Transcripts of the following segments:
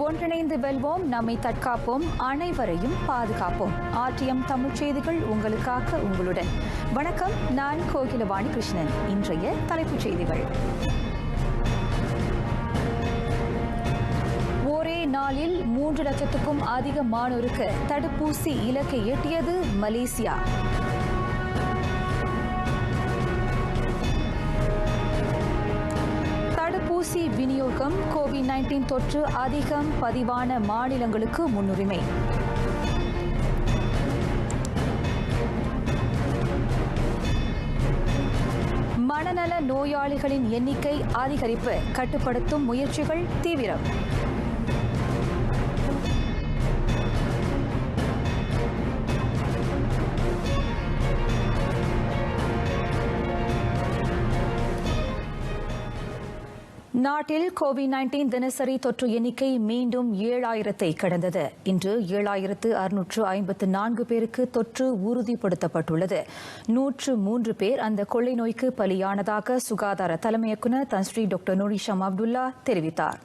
ஒன்றிணைந்து வெல்வோம், நம்மை தற்காப்போம், அனைவரையும் பாதுகாப்போம். ஆர்டிஎம் தமிழ் செய்திகள் உங்களுக்காக உங்களுடன். வணக்கம், நான் கோகிலவாணி கிருஷ்ணன். இன்றைய தலைப்புச் செய்திகள். ஒரே நாளில் 3 லட்சத்துக்கும் அதிகமானோருக்கு தடுப்பூசி இலக்கை எட்டியது மலேசியா. தடுப்பூசி விநியோகம், கோவிட்-19 தொற்று அதிகம் பதிவான மாநிலங்களுக்கு முன்னுரிமை. மனநல நோயாளிகளின் எண்ணிக்கை அதிகரிப்பு, கட்டுப்படுத்தும் முயற்சிகள் தீவிரம். நாட்டில் கோவிட்-19 தினசரி தொற்று எண்ணிக்கை மீண்டும் 7000-ஐ கடந்தது. இன்று 7654 பேருக்கு தொற்று உறுதிப்படுத்தப்பட்டுள்ளது. 103 பேர் அந்த கொள்ளை நோய்க்கு பலியானதாக சுகாதார தலைமை இயக்குநர் Tan Sri doctor Noor Hisham Abdullah தெரிவித்தார்.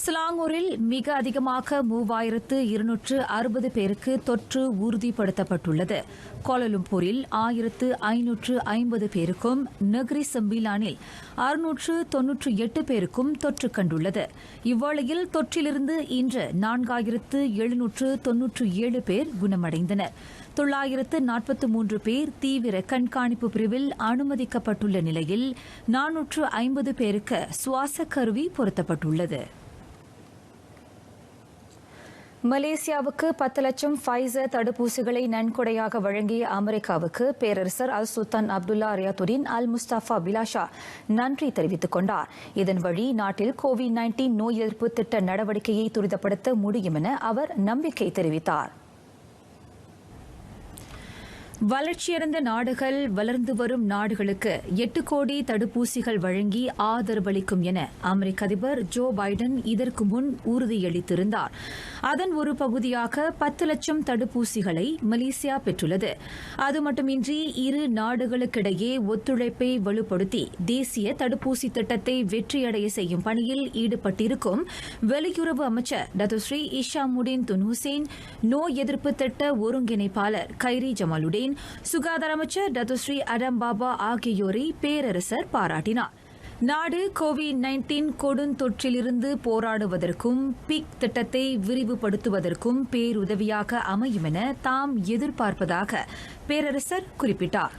சிலாங்கூரில் மிக அதிகமாக 3260 பேருக்கு தொற்று உறுதிப்படுத்தப்பட்டுள்ளது. கோலாலம்பூரில் 1550 பேருக்கும், நகரி சம்பிலானில் 698 பேருக்கும் தொற்று கண்டுள்ளது. இவ்வேளையில் தொற்றிலிருந்து இன்று 4797 பேர் குணமடைந்தனர். 943 பேர் தீவிர கண்காணிப்பு பிரிவில் அனுமதிக்கப்பட்டுள்ள நிலையில் 450 பேருக்கு சுவாச கருவி பொருத்தப்பட்டுள்ளது. மலேசியாவுக்கு 10 லட்சம் ஃபைசர் தடுப்பூசிகளை நன்கொடையாக வழங்கிய அமெரிக்காவுக்கு பேரரசர் அல் சுல்தான் அப்துல்லா ரியாத்துடின் அல் முஸ்தபா பிலாஷா நன்றி தெரிவித்துக் கொண்டார். இதன் வழி நாட்டில் கோவிட்-19 நோய் எதிர்ப்பு திட்ட நடவடிக்கையை துரிதப்படுத்த முடியும் என அவர் நம்பிக்கை தெரிவித்தார். வளர்ச்சியடைந்த நாடுகள் வளர்ந்து வரும் நாடுகளுக்கு 8 கோடி தடுப்பூசிகள் வழங்கி ஆதரவளிக்கும் என அமெரிக்க அதிபர் ஜோ பைடன் இதற்கு முன் உறுதியளித்திருந்தார். அதன் ஒரு பகுதியாக 10 லட்சம் தடுப்பூசிகளை மலேசியா பெற்றுள்ளது. அது மட்டுமின்றி இரு நாடுகளுக்கிடையே ஒத்துழைப்பை வலுப்படுத்தி தேசிய தடுப்பூசி திட்டத்தை வெற்றியடைய செய்யும் பணியில் ஈடுபட்டிருக்கும் வெளியுறவு அமைச்சர் டத்துஸ்ரீ இஷாமுடீன் துன் ஹுசேன், நோய் எதிர்ப்பு திட்ட ஒருங்கிணைப்பாளர் கைரி ஜமாலுடீன், சுகாதார அமைச்சர் டத்துஸ்ரீ அடம் பாபா ஆகியோரை பேரரசர் பாராட்டினார். நாடு கோவிட்-19 கொடுந்தொற்றிலிருந்து போராடுவதற்கும் பிக் திட்டத்தை விரிவுபடுத்துவதற்கும் பேருதவியாக அமையும் என தாம் எதிர்பார்ப்பதாக பேரரசர் குறிப்பிட்டார்.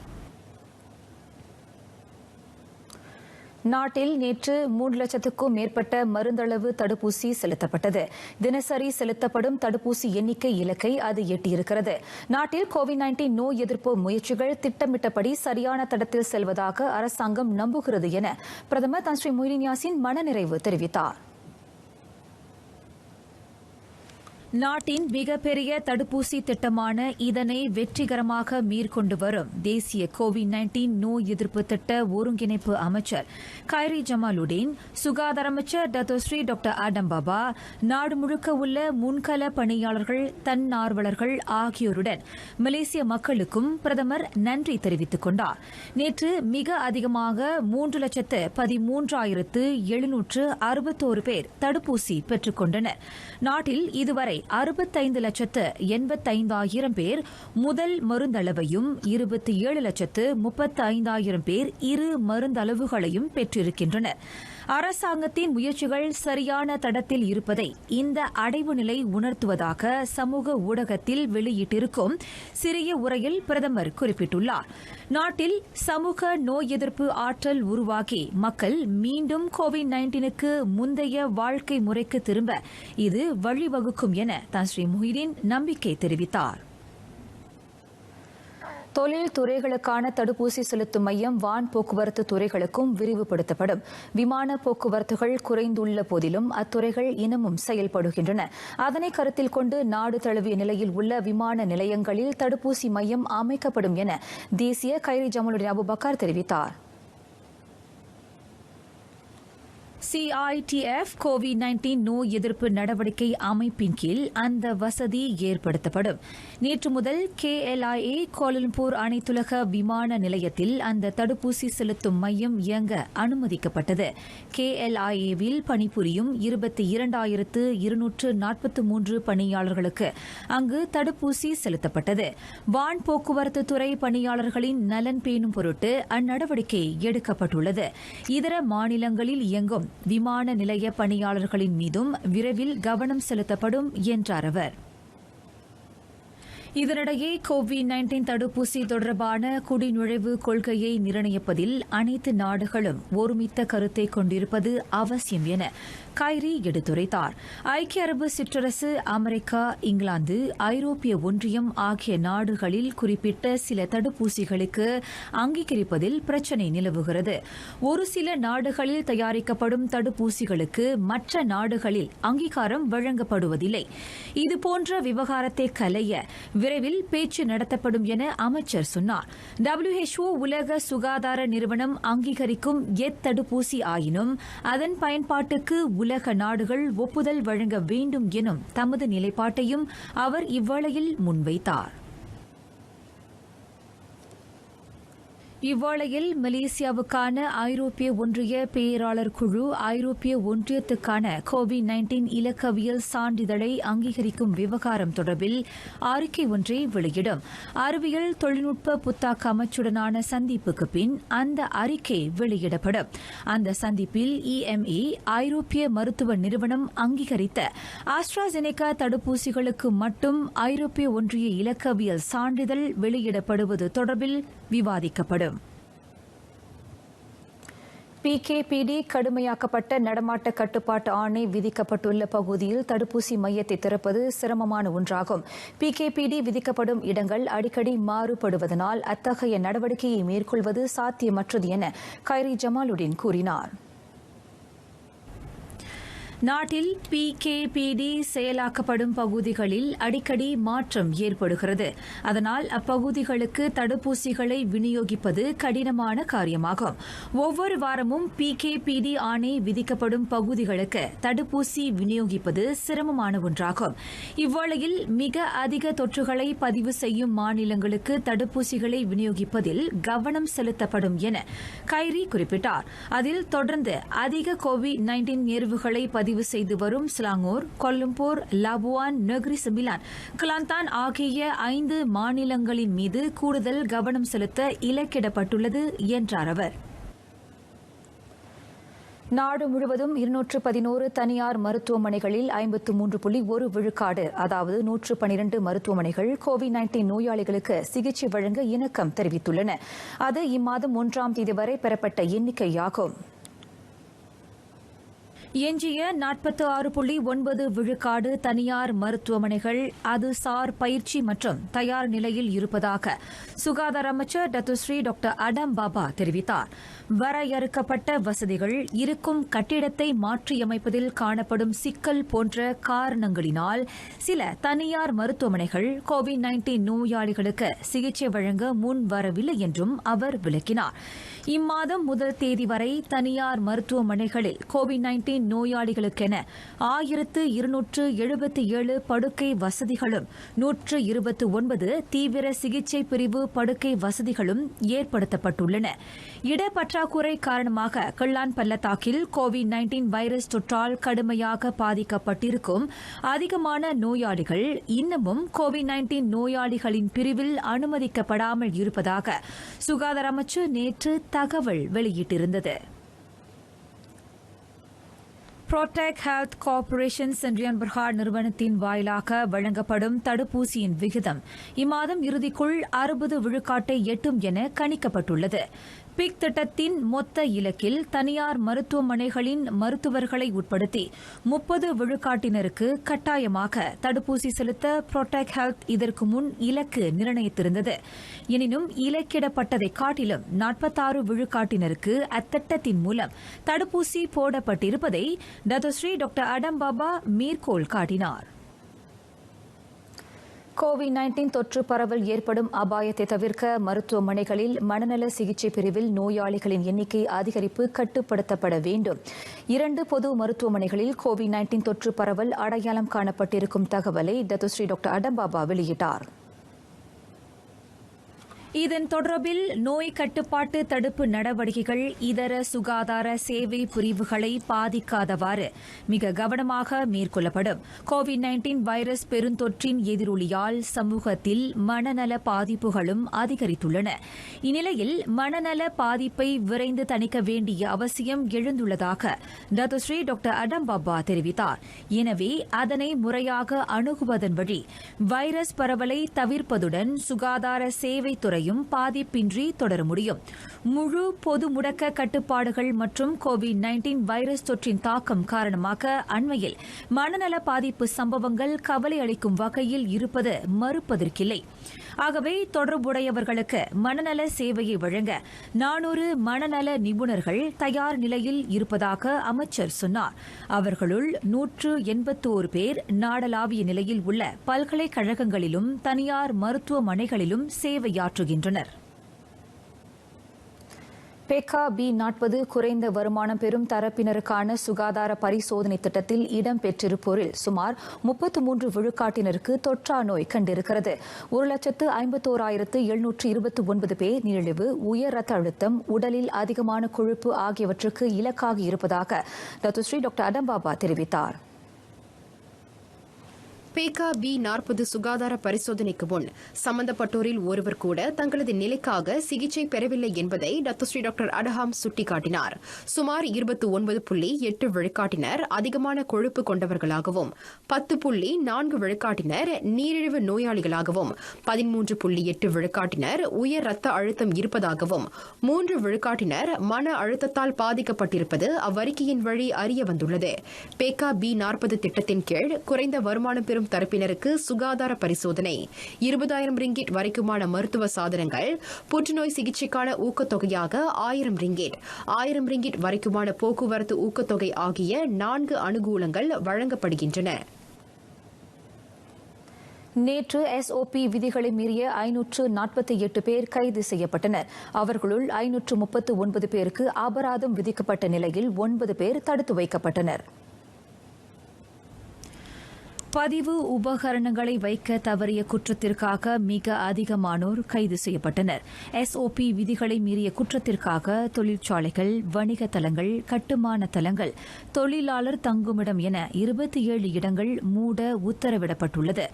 நாட்டில் நேற்று 3 லட்சத்துக்கும் மேற்பட்ட மருந்தளவு தடுப்பூசி செலுத்தப்பட்டது. தினசரி செலுத்தப்படும் தடுப்பூசி எண்ணிக்கை இலக்கை அது எட்டியிருக்கிறது. நாட்டில் கோவிட்-19 நோய் எதிர்ப்பு முயற்சிகள் திட்டமிட்டபடி சரியான தடத்தில் செல்வதாக அரசாங்கம் நம்புகிறது என பிரதமர் தன்ஸ்ரீ முஹிடின் யாசின் மனநிறைவு தெரிவித்தார். நாட்டின் மிகப்பெரிய தடுப்பூசி திட்டமான இதனை வெற்றிகரமாக மேற்கொண்டு வரும் தேசிய கோவிட்-19 நோய் எதிர்ப்பு திட்ட ஒருங்கிணைப்பு அமைச்சர் கைரி ஜமாலுடீன், சுகாதார அமைச்சர் டத்தோஸ்ரீ டாக்டர் ஆடம் பாபா, நாடு முழுக்க உள்ள முன்கள பணியாளர்கள், தன்னார்வலர்கள் ஆகியோருடன் மலேசிய மக்களுக்கும் பிரதமர் நன்றி தெரிவித்துக் கொண்டார். நேற்று மிக அதிகமாக 3,13,761 பேர் தடுப்பூசி பெற்றுக் கொண்டனர். நாட்டில் இதுவரை 65,85,000 பேர் முதல் மருந்தளவையும் 27,35,000 பேர் இரு மருந்தளவுகளையும் பெற்றிருக்கின்றனர். அரசாங்கத்தின் முயற்சிகள் சரியான தடத்தில் இருப்பதை இந்த அடைவு நிலை உணர்த்துவதாக சமூக ஊடகத்தில் வெளியிட்டிருக்கும் சிறிய உரையில் பிரதமர் குறிப்பிட்டுள்ளார். நாட்டில் சமூக நோய் எதிர்ப்பு ஆற்றல் உருவாகி மக்கள் மீண்டும் கோவிட்-19க்கு முந்தைய வாழ்க்கை முறைக்கு திரும்ப இது வழிவகுக்கும் என தன்ஸ்ரீ முஹிடின் நம்பிக்கை தெரிவித்தார். தொழில் துறைகளுக்கான தடுப்பூசி செலுத்தும் மையம் வான் போக்குவரத்து துறைகளுக்கும் விரிவுபடுத்தப்படும். விமான போக்குவரத்துகள் குறைந்துள்ள போதிலும் அத்துறைகள் இன்னமும் செயல்படுகின்றன. அதனை கருத்தில் கொண்டு நாடு தழுவிய நிலையில் உள்ள விமான நிலையங்களில் தடுப்பூசி மையம் அமைக்கப்படும் என தேசிய கைரி ஜமாலுடீன் அபுபக்கர் தெரிவித்தார். CITF COVID-19 நோய் எதிர்ப்பு நடவடிக்கை அமைப்பின் கீழ் அந்த வசதி ஏற்படுத்தப்படும். நேற்று முதல் KLIA கோலம்பூர் அனைத்துலக விமான நிலையத்தில் அந்த தடுப்பூசி செலுத்தும் மையம் இயங்க அனுமதிக்கப்பட்டது. KLIA-வில் பணிபுரியும் 22,243 பணியாளர்களுக்கு அங்கு தடுப்பூசி செலுத்தப்பட்டது. வான் போக்குவரத்து துறை பணியாளர்களின் நலன் பேணும் பொருட்டு அந்நடவடிக்கை எடுக்கப்பட்டுள்ளது. இதர மாநிலங்களில் இயங்கும் விமான நிலைய பணியாளர்களின் மீதும் விரைவில் கவனம் செலுத்தப்படும் என்றார் அவர். இதனிடையே COVID-19 தடுப்பூசி தொடர்பான குடிநுழைவு கொள்கையை நிர்ணயிப்பதில் அனைத்து நாடுகளும் ஒருமித்த கருத்தை கொண்டிருப்பது அவசியம் என கைரி எடுத்துரைத்தார். ஐக்கிய அரபு சிற்றரசு, அமெரிக்கா, இங்கிலாந்து, ஐரோப்பிய ஒன்றியம் ஆகிய நாடுகளில் குறிப்பிட்ட சில தடுப்பூசிகளுக்கு அங்கீகரிப்பதில் பிரச்சினை நிலவுகிறது. ஒரு சில நாடுகளில் தயாரிக்கப்படும் தடுப்பூசிகளுக்கு மற்ற நாடுகளில் அங்கீகாரம் வழங்கப்படுவதில்லை. இதுபோன்ற விவகாரத்தை களைய விரைவில் பேச்சு நடத்தப்படும் என அமைச்சர் சொன்னார். WHO உலக சுகாதார நிறுவனம் அங்கீகரிக்கும் எத்தடுப்பூசி ஆயினும் அதன் பயன்பாட்டுக்கு உலக நாடுகள் ஒப்புதல் வழங்க வேண்டும் எனும் தமது நிலைப்பாட்டையும் அவர் இவ்வேளையில் முன்வைத்தார். இவ்வேளையில் மலேசியாவுக்கான ஐரோப்பிய ஒன்றிய பேராளர் குழு ஐரோப்பிய ஒன்றியத்துக்கான COVID-19 இலக்கவியல் சான்றிதழை அங்கீகரிக்கும் விவகாரம் தொடர்பில் அறிக்கை ஒன்றை வெளியிடும். அறிவியல் தொழில்நுட்ப புத்தாக்க அமைச்சுடனான சந்திப்புக்கு பின் அந்த அறிக்கை வெளியிடப்படும். அந்த சந்திப்பில் EMA ஐரோப்பிய மருத்துவ நிறுவனம் அங்கீகரித்த ஆஸ்ட்ராசெனேகா தடுப்பூசிகளுக்கு மட்டும் ஐரோப்பிய ஒன்றிய இலக்கவியல் சான்றிதழ் வெளியிடப்படுவது தொடர்பில் விவாதிக்கப்படும். PKPD கடுமையாக்கப்பட்ட நடமாட்ட கட்டுப்பாட்டு ஆணை விதிக்கப்பட்டுள்ள பகுதியில் தடுப்பூசி மையத்தை திறப்பது சிரமமான ஒன்றாகும். PKPD விதிக்கப்படும் இடங்கள் அடிக்கடி மாறுபடுவதனால் அத்தகைய நடவடிக்கையை மேற்கொள்வது சாத்தியமற்றது என கைரி ஜமாலுடன் கூறினார். நாட்டில் PKPD செயலாக்கப்படும் பகுதிகளில் அடிக்கடி மாற்றம் ஏற்படுகிறது. அதனால் அப்பகுதிகளுக்கு தடுப்பூசிகளை விநியோகிப்பது கடினமான காரியமாகும். ஒவ்வொரு வாரமும் PKPD ஆணை விதிக்கப்படும் பகுதிகளுக்கு தடுப்பூசி விநியோகிப்பது சிரமமான ஒன்றாகும். இவ்வேளையில் மிக அதிக தொற்றுகளை பதிவு செய்யும் மாநிலங்களுக்கு தடுப்பூசிகளை விநியோகிப்பதில் கவனம் செலுத்தப்படும் என கைரி குறிப்பிட்டார். அதில் தொடர்ந்து அதிக COVID-19 நேர்வுகளை பதிவு செய்து வரும் Selangor, Kuala Lumpur, Labuan, Negeri Sembilan, Kelantan ஆகிய 5 மாநிலங்களின் மீது கூடுதல் கவனம் செலுத்த இலக்கிடப்பட்டுள்ளது என்றார் அவர். நாடு முழுவதும் 211 தனியார் மருத்துவமனைகளில் 53.1 விழுக்காடு, அதாவது 112 மருத்துவமனைகள் COVID-19 நோயாளிகளுக்கு சிகிச்சை வழங்க இணக்கம் தெரிவித்துள்ளன. அது இம்மாதம் 1ஆம் தேதி வரை பெறப்பட்ட எண்ணிக்கையாகும். எஞ்சிய 46.9 விழுக்காடு தனியார் மருத்துவமனைகள் அதுசார் பயிற்சி மற்றும் தயார் நிலையில் இருப்பதாக சுகாதார அமைச்சர் டத்துஸ்ரீ டாக்டர் அடம் பாபா தெரிவித்தார். வரையறுக்கப்பட்ட வசதிகள், இருக்கும் கட்டிடத்தை மாற்றியமைப்பதில் காணப்படும் சிக்கல் போன்ற காரணங்களினால் சில தனியார் மருத்துவமனைகள் COVID-19 நோயாளிகளுக்கு சிகிச்சை வழங்க முன் வரவில்லை என்றும் அவர் விளக்கினார். இம்மாதம் 1 தேதி வரை தனியார் மருத்துவமனைகளில் COVID-19 நோயாளிகளுக்கென 1277 படுக்கை வசதிகளும் 129 தீவிர சிகிச்சை பிரிவு படுக்கை வசதிகளும் ஏற்படுத்தப்பட்டுள்ளன. இடப்பற்றாக்குறை காரணமாக கிள்ளான் பள்ளத்தாக்கில் COVID-19 வைரஸ் தொற்றால் கடுமையாக பாதிக்கப்பட்டிருக்கும் அதிகமான நோயாளிகள் இன்னமும் COVID-19 நோயாளிகளின் பிரிவில் அனுமதிக்கப்படாமல் இருப்பதாக சுகாதார அமைச்சு நேற்று தகவல் வெளியிட்டிருந்தது. புரோடெக் ஹெல்த் கார்ப்பரேஷன் சென்ட்ரியன் பர்ஹாட் நிறுவனத்தின் வாயிலாக வழங்கப்படும் தடுப்பூசியின் விகிதம் இம்மாதம் இறுதிக்குள் 60 விழுக்காட்டை எட்டும் என கணிக்கப்பட்டுள்ளது. பிக் திட்டத்தின் மொத்த இலக்கில் தனியார் மருத்துவமனைகளின் மருத்துவர்களை உட்படுத்தி 30 விழுக்காட்டினருக்கு கட்டாயமாக தடுப்பூசி செலுத்த புரோடெக் ஹெல்த் இதற்கு முன் இலக்கு நிர்ணயித்திருந்தது. எனினும் இலக்கிடப்பட்டதை காட்டிலும் 46 விழுக்காட்டினருக்கு அத்திட்டத்தின் மூலம் தடுப்பூசி போடப்பட்டிருப்பதை டத்தோஸ்ரீ டாக்டர் அடம் பாபா மேற்கோள் காட்டினார். கோவிட்-19 தொற்று பரவல் ஏற்படும் அபாயத்தை தவிர்க்க மருத்துவமனைகளில் மனநல சிகிச்சை பிரிவில் நோயாளிகளின் எண்ணிக்கை அதிகரிப்பு கட்டுப்படுத்தப்பட வேண்டும். 2 பொது மருத்துவமனைகளில் கோவிட்-19 தொற்று பரவல் அடையாளம் காணப்பட்டிருக்கும் தகவலை டத்துஸ்ரீ டாக்டர் அடம்பாபா வெளியிட்டார். இதன் தொடர்பில் நோய் கட்டுப்பாட்டு தடுப்பு நடவடிக்கைகள் இதர சுகாதார சேவை பிரிவுகளை பாதிக்காதவாறு மிக கவனமாக மேற்கொள்ளப்படும். கோவிட்-19 வைரஸ் பெருந்தொற்றின் எதிரொலியால் சமூகத்தில் மனநல பாதிப்புகளும் அதிகரித்துள்ளன. இந்நிலையில் மனநல பாதிப்பை விரைந்து தணிக்க வேண்டிய அவசியம் எழுந்துள்ளதாக டத்துஸ்ரீ டாக்டர் அடம்பாபா தெரிவித்தார். எனவே அதனை முறையாக அணுகுவதன் வழி வைரஸ் பரவலை தவிர்ப்பதுடன் சுகாதார சேவைத்துறை பாதிப்பின்றி தொடர முடியும். முழு பொது முடக்க கட்டுப்பாடுகள் மற்றும் கோவிட்-19 வைரஸ் தொற்றின் தாக்கம் காரணமாக அண்மையில் மனநல பாதிப்பு சம்பவங்கள் கவலை அளிக்கும் வகையில் இருப்பது மறுப்பதற்கில்லை. ஆகவே தொடர்புடையவர்களுக்கு மனநல சேவையை வழங்க 400 மனநல நிபுணர்கள் தயார் நிலையில் இருப்பதாக அமைச்சர் சொன்னார். அவர்களுள் 181 பேர் நாடளாவிய நிலையில் உள்ள பல்கலைக்கழகங்களிலும் தனியார் மருத்துவமனைகளிலும் சேவையாற்றுகின்றனர். PKB-40 குறைந்த வருமானம் பெறும் தரப்பினருக்கான சுகாதார பரிசோதனை திட்டத்தில் இடம்பெற்றிருப்போரில் சுமார் 33 விழுக்காட்டினருக்கு தொற்றா நோய் கண்டிருக்கிறது. 1,51,729 பேர் நீரிழிவு, உயர் ரத்த அழுத்தம், உடலில் அதிகமான கொழுப்பு ஆகியவற்றுக்கு இலக்காக இருப்பதாக டத்துஸ்ரீ டாக்டர் அடம்பாபா தெரிவித்தார். PKB-40 சுகாதார பரிசோதனைக்கு முன் சம்பந்தப்பட்டோரில் ஒருவர் கூட தங்களது நிலைக்காக சிகிச்சை பெறவில்லை என்பதை டத்துஸ்ரீ டாக்டர் அடஹாம் சுட்டிக்காட்டினார். சுமார் 29.8 விழுக்காட்டினர் அதிகமான கொழுப்பு கொண்டவர்களாகவும் 10.4 விழுக்காட்டினர் நீரிழிவு நோயாளிகளாகவும் 13.8 விழுக்காட்டினர் உயர் ரத்த அழுத்தம் இருப்பதாகவும் 3 விழுக்காட்டினர் மன அழுத்தத்தால் பாதிக்கப்பட்டிருப்பது அவ்வறிக்கையின் வழி அறிய வந்துள்ளது. PKB-40 திட்டத்தின் கீழ் குறைந்த வருமானம் பெறும் தரப்பினருக்கு சுகாதார பரிசோதனை, 20,000 ரிங்கிட் வரைக்குமான மருத்துவ சாதனங்கள், புற்றுநோய் சிகிச்சைக்கான ஊக்கத்தொகையாக 1,000 ரிங்கிட், 1,000 ரிங்கிட் வரைக்குமான போக்குவரத்து ஊக்கத்தொகை ஆகிய 4 அனுகூலங்கள் வழங்கப்படுகின்றன. நேற்று SOP விதிகளை மீறிய 548 பேர் கைது செய்யப்பட்டனர். அவர்களுள் 539 பேருக்கு அபராதம் விதிக்கப்பட்ட நிலையில் 9 பேர் தடுத்து வைக்கப்பட்டனர். பதிவு உபகரணங்களை வைக்க தவறிய குற்றத்திற்காக மிக அதிகமானோர் கைது செய்யப்பட்டனர். SOP விதிகளை மீறிய குற்றத்திற்காக தொழிற்சாலைகள், வணிக தலங்கள், கட்டுமான தலங்கள், தொழிலாளர் தங்குமிடம் என 27 இடங்கள் மூட உத்தரவிடப்பட்டுள்ளது.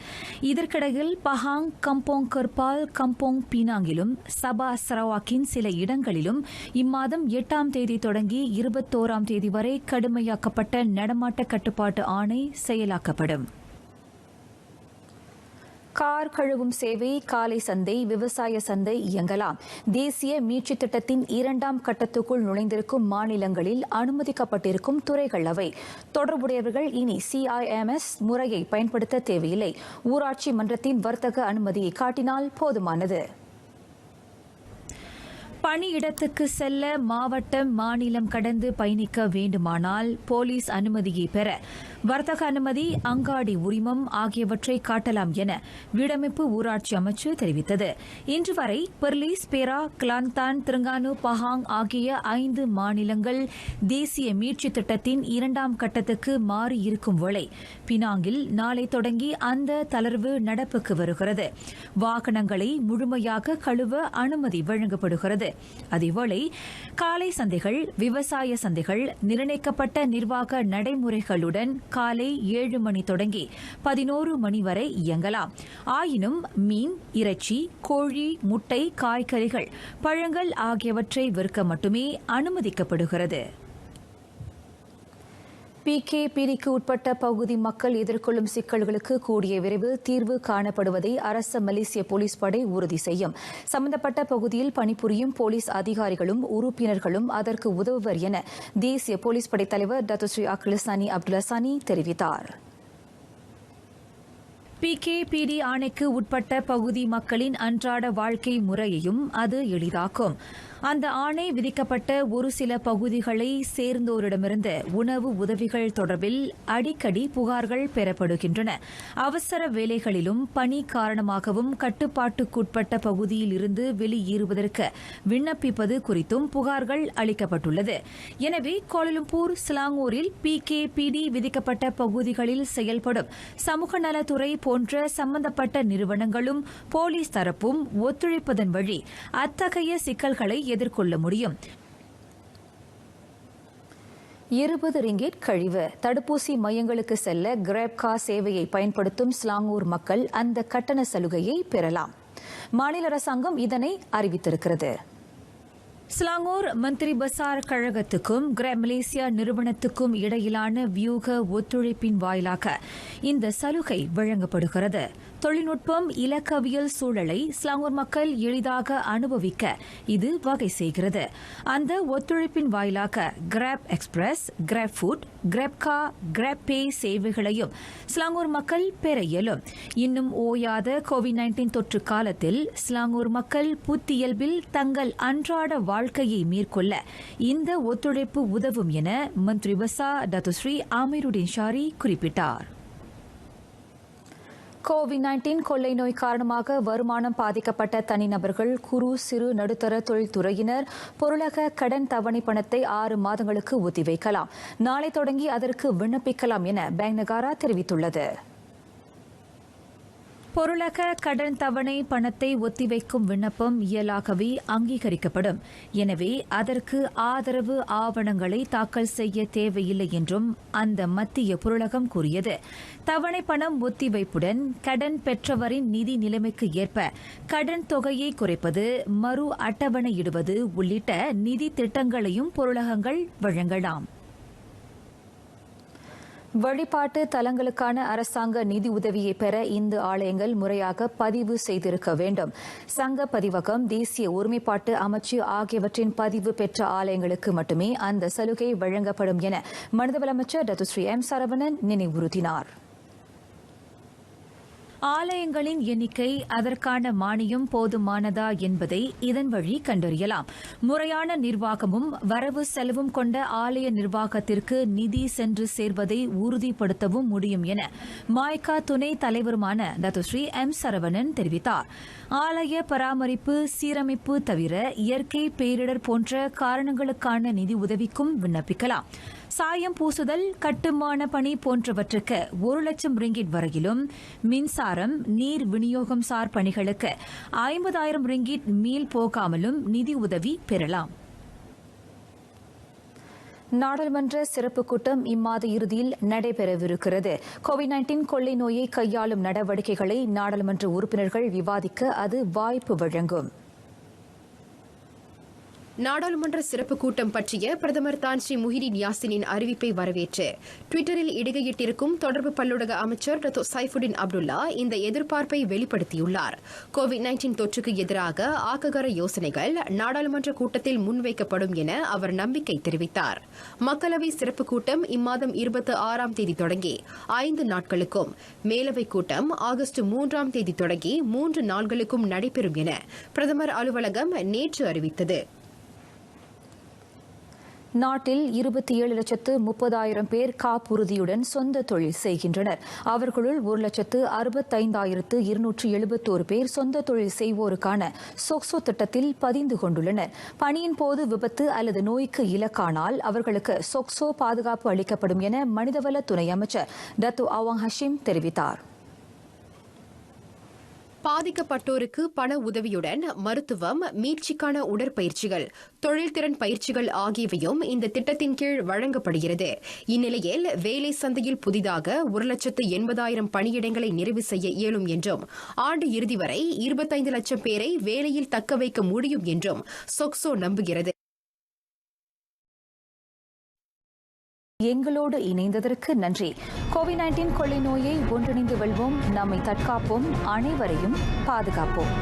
இதற்கிடையில் பஹாங், கம்போங் கர்பால், கம்போங் பீனாங்கிலும் சபா சரவாக்கின் சில இடங்களிலும் இம்மாதம் 8ஆம் தேதி தொடங்கி 21ஆம் தேதி வரை கடுமையாக்கப்பட்ட நடமாட்ட கட்டுப்பாட்டு ஆணை செயலாக்கப்படும். கார் கழுவும் சேவை, காலை சந்தை, விவசாய சந்தை இயங்கலாம். தேசிய மீட்சி திட்டத்தின் 2ஆம் கட்டத்துக்குள் நுழைந்திருக்கும் மாநிலங்களில் அனுமதிக்கப்பட்டிருக்கும் துறைகள் அவை. தொடர்புடையவர்கள் இனி CIMS முறையை பயன்படுத்த தேவையில்லை. ஊராட்சி மன்றத்தின் வர்த்தக அனுமதியை காட்டினால் போதுமானது. பணியிடத்துக்கு செல்ல மாவட்டம், மாநிலம் கடந்து பயணிக்க வேண்டுமானால் போலீஸ் அனுமதியை பெற வர்த்தக அனுமதி, அங்காடி உரிமம் ஆகியவற்றை காட்டலாம் என வீடமைப்பு ஊராட்சி அமைச்சு தெரிவித்தது. இன்று வரை பெர்லிஸ், பேரா, கிளாந்தான், திரங்கானு, பஹாங் ஆகிய 5 மாநிலங்கள் தேசிய மீட்சி திட்டத்தின் 2ஆம் கட்டத்துக்கு மாறியிருக்கும் வேளை பினாங்கில் நாளை தொடங்கி அந்த தளர்வு நடப்புக்கு வருகிறது. வாகனங்களை முழுமையாக கழுவ அனுமதி வழங்கப்படுகிறது. அதேவேளை காலை சந்தைகள், விவசாய சந்தைகள் நிர்ணயிக்கப்பட்ட நிர்வாக நடைமுறைகளுடன் காலை 7 மணி தொடங்கி 11 மணி வரை இயங்கலாம். ஆயினும் மீன், இறைச்சி, கோழி, முட்டை, காய்கறிகள், பழங்கள் ஆகியவற்றை விற்க மட்டுமே அனுமதிக்கப்படுகிறது. PKPDக்கு உட்பட்ட பகுதி மக்கள் எதிர்கொள்ளும் சிக்கல்களுக்கு கூடிய விரைவில் தீர்வு காணப்படுவதை அரச மலேசிய போலீஸ் படை உறுதி செய்யும். சம்பந்தப்பட்ட பகுதியில் பணிபுரியும் போலீஸ் அதிகாரிகளும் உறுப்பினர்களும் அதற்கு உதவுவர் என தேசிய போலீஸ் படை தலைவர் டத்துஸ்ரீ அக்லிசானி அப்துல்லாசானி தெரிவித்தார். PKPD ஆணைக்கு உட்பட்ட பகுதி மக்களின் அன்றாட வாழ்க்கை முறையையும் அது எளிதாக்கும். அந்த ஆணை விதிக்கப்பட்ட ஒரு சில பகுதிகளை சேர்ந்தோரிடமிருந்து உணவு உதவிகள் தொடர்பில் அடிக்கடி புகார்கள் பெறப்படுகின்றன. அவசர வேலைகளிலும் பணி காரணமாகவும் கட்டுப்பாட்டுக்குட்பட்ட பகுதியில் இருந்து வெளியேறுவதற்கு விண்ணப்பிப்பது குறித்தும் புகார்கள் அளிக்கப்பட்டுள்ளது. எனவே கோலாலம்பூர், சிலாங்கூரில் PKPD விதிக்கப்பட்ட பகுதிகளில் செயல்படும் சமூக நலத்துறை போன்ற சம்பந்தப்பட்ட நிறுவனங்களும் போலீஸ் தரப்பும் ஒத்துழைப்பதன் வழி அத்தகைய சிக்கல்களை எதிர்கொள்ள முடியும். 20 ரிங்கெட் கழிவு தடுப்பூசி மையங்களுக்கு செல்ல கிராப்கா சேவையை பயன்படுத்தும் ஸ்லாங்கூர் மக்கள் அந்த கட்டண சலுகையை பெறலாம். மாநில அரசாங்கம் இதனை அறிவித்திருக்கிறது. ஸ்லாங்கூர் மந்திரி பசார் கழகத்துக்கும் கிராப் மலேசியா நிறுவனத்துக்கும் இடையிலான வியூக ஒத்துழைப்பின் வாயிலாக இந்த சலுகை வழங்கப்படுகிறது. தொழில்நுட்பம், இலக்கவியல் சூழலை ஸ்லாங்கூர் மக்கள் எளிதாக அனுபவிக்க இது வகை செய்கிறது. அந்த ஒத்துழைப்பின் வாயிலாக Grab Express, Grab Food, Grab Car, Grab Pay சேவைகளையும் ஸ்லாங்கூர் மக்கள் பெற இயலும். இன்னும் ஓயாத கோவிட்-19 தொற்று காலத்தில் ஸ்லாங்கூர் மக்கள் புத்தியல்பில் தங்கள் அன்றாட வாழ்க்கையை மேற்கொள்ள இந்த ஒத்துழைப்பு உதவும் என மந்திரி பசா டத்துஸ்ரீ அமீருடின் ஷாரி குறிப்பிட்டார். கோவிட்-19 கொள்ளை நோய் காரணமாக வருமானம் பாதிக்கப்பட்ட தனிநபர்கள், குறு, சிறு, நடுத்தர தொழில்துறையினர் பொருளக கடன் தவணை பணத்தை 6 மாதங்களுக்கு ஒத்திவைக்கலாம். நாளை தொடங்கி அதற்கு விண்ணப்பிக்கலாம் என பேங்க் நகாரா தெரிவித்துள்ளது. பொருளக கடன் தவணை பணத்தை ஒத்திவைக்கும் விண்ணப்பம் இயலாகவே அங்கீகரிக்கப்படும். எனவே அதற்கு ஆதரவு ஆவணங்களை தாக்கல் செய்ய தேவையில்லை என்றும் அந்த மத்திய பொருளகம் கூறியது. தவணை பணம் ஒத்திவைப்புடன் கடன் பெற்றவரின் நிதி நிலைமைக்கு ஏற்ப கடன் தொகையை குறைப்பது, மறு அட்டவணையிடுவது உள்ளிட்ட நிதி திட்டங்களையும் பொருளகங்கள் வழங்கலாம். வழிபாட்டு தலங்களுக்கான அரசாங்க நிதி உதவியை பெற இந்து ஆலயங்கள் முறையாக பதிவு செய்திருக்க வேண்டும். சங்க பதிவகம், தேசிய ஒருமைப்பாட்டு அமைச்சு ஆகியவற்றின் பதிவு பெற்ற ஆலயங்களுக்கு மட்டுமே அந்த சலுகை வழங்கப்படும் என மனிதவள அமைச்சர் டத்துஸ்ரீ M. சரவணன் நினைவுறுத்தினார். ஆலயங்களின் எண்ணிக்கை, அதற்கான மானியம் போதுமானதா என்பதை இதன் வழி கண்டறியலாம். முறையான நிர்வாகமும் வரவு செலவும் கொண்ட ஆலய நிர்வாகத்திற்கு நிதி சென்று சேர்வதை உறுதிப்படுத்தவும் முடியும் என மாய்கா துணை தலைவருமான டத்துஸ்ரீ M. சரவணன் தெரிவித்தார். ஆலய பராமரிப்பு, சீரமைப்பு தவிர இயற்கை பேரிடர் போன்ற காரணங்களுக்கான நிதி உதவிக்கும் விண்ணப்பிக்கலாம். சாயம் பூசுதல், கட்டுமான பணி போன்றவற்றுக்கு 1 லட்சம் ரிங்கிட் வரையிலும், மின்சாரம், நீர் விநியோகம் சார் பணிகளுக்கு 50,000 ரிங்கிட் மீள் போகாமலும் நிதி உதவி பெறலாம். நாடாளுமன்ற சிறப்பு கூட்டம் இம்மாத இறுதியில் நடைபெறவிருக்கிறது. கோவிட்-19 கொள்ளை நோயை கையாளும் நடவடிக்கைகளை நாடாளுமன்ற உறுப்பினர்கள் விவாதிக்க அது வாய்ப்பு வழங்கும். நாடாளுமன்ற சிறப்பு கூட்டம் பற்றிய பிரதமர் தான் ஸ்ரீ முஹிடின் யாசினின் அறிவிப்பை வரவேற்று ட்விட்டரில் இடுகையிட்டிருக்கும் தொடர்பு பல்லுலக அமைச்சர் டத்தோ சைஃபுடின் அப்துல்லா இந்த எதிர்பார்ப்பை வெளிப்படுத்தியுள்ளார். கோவிட்-19 தொற்றுக்கு எதிராக ஆக்ககர யோசனைகள் நாடாளுமன்ற கூட்டத்தில் முன்வைக்கப்படும் என அவர் நம்பிக்கை தெரிவித்தார். மக்களவை சிறப்பு கூட்டம் இம்மாதம் 26ஆம் தேதி தொடங்கி 5 நாட்களுக்கும், மேலவை கூட்டம் ஆகஸ்ட் 3ஆம் தேதி தொடங்கி 3 நாள்களுக்கும் நடைபெறும் என பிரதமர் அலுவலகம் நேற்று அறிவித்தது. நாட்டில் 27,30,000 பேர் காப்புறுதியுடன் சொந்த தொழில் செய்கின்றனர். அவர்களுள் 1,65,271 பேர் சொந்த தொழில் செய்வோருக்கான சோக்சோ திட்டத்தில் பதிந்து கொண்டுள்ளனர். பணியின் போது விபத்து அல்லது நோய்க்கு இலக்கானால் அவர்களுக்கு சோக்சோ பாதுகாப்பு அளிக்கப்படும் என மனிதவள துணை அமைச்சர் டத்து அவாங் ஹஷீம் தெரிவித்தார். பாதிக்கப்பட்டோருக்கு பண உதவியுடன் மருத்துவம், மீட்சிக்கான உடற்பயிற்சிகள், தொழில்திறன் பயிற்சிகள் ஆகியவையும் இந்த திட்டத்தின் கீழ் வழங்கப்படுகிறது. இந்நிலையில் வேலை சந்தையில் புதிதாக 1,80,000 பணியிடங்களை நிறைவு செய்ய இயலும் என்றும், ஆண்டு இறுதி வரை 25 லட்சம் பேரை வேலையில் தக்க வைக்க முடியும் என்றும் சொக்சோ நம்புகிறது. எங்களோடு இணைந்ததற்கு நன்றி. கோவிட்-19 கொள்ளை நோயை ஒன்றிணைந்து வெல்வோம், நம்மை தற்காப்போம், அனைவரையும் பாதுகாப்போம்.